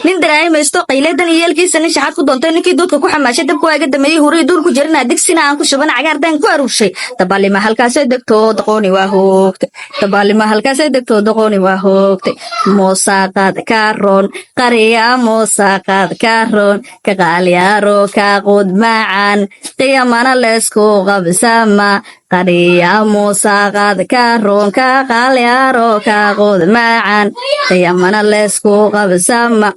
nin dareemaysto qayladan yeelkiisa nin shaxad ku doontay ninkii doodka ku xamaashay dabku aga dameeyay horay duur ku jirna digsina aan ku shuban cagaardan ku aruurshay tabalima halkaas ay degto doqoni waa hoogtay tabalima halkaas ay degto doqoni waa hoogtay moosaqad kaaroon qariya moosaqad kaaroon ka qaaliyaaro ka qod macaan qiyamana leesku qabsama qariya moosaqad kaaroon ka qaaliyaaro ka qod macaan qiyamana leesku qabsama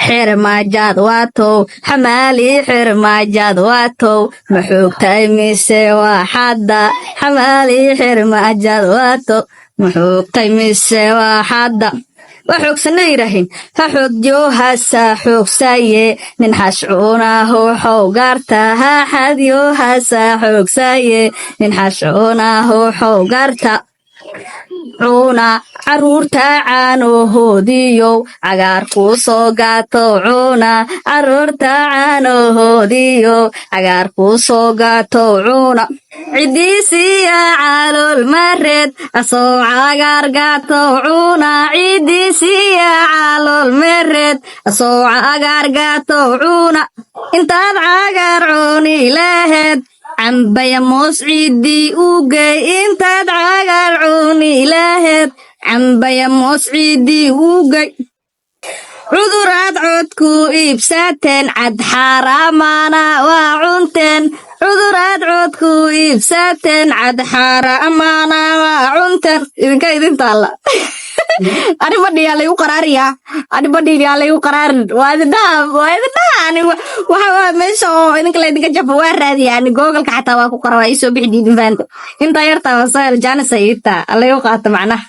xirmaajad waatow xamaali xirmaajad waatow maxoogtay mise waa xadda xamaali xirmaajad waatow maxoogtay mise waa xadda waxoogsana yiraahin ha xoogjo hasa xoogsaye nin xashcuuna hooxow gaarta ha xadyo hasa xoogsaye nin xashcuuna hooxow gaarta cuna caruurta caanohoodiyow cagaar ku soo gaato cuna caruurta caanohoodiyow cagaar ku soo gaato cuna cidiisiya calool mareed asoo cagaar gaato cuna cidiisiya calool mareed asoo cagaar gaato cuna intaad cagaar cuni laheed cambaya moos ciidii ugey intaad cagaar cuni laheed cambaya moos ciidii ugey cuduraad codku iibsateen cad xaaraamana waa cunteen cuduraad codku iibsateen cad xaaraamana waa cunteen idinka idintaalla ani badhiyaa lagu qaraariyaa ani badhiyaa lagu qaraarin waa idindaha ani waxa meesha oo idinka la idinka jafo waa raadiyaa ani googalka xataa waa ku qara waa isoo bixi diidin faanta inta yartaa wasaal jaanisa iita allayo qaata macnaha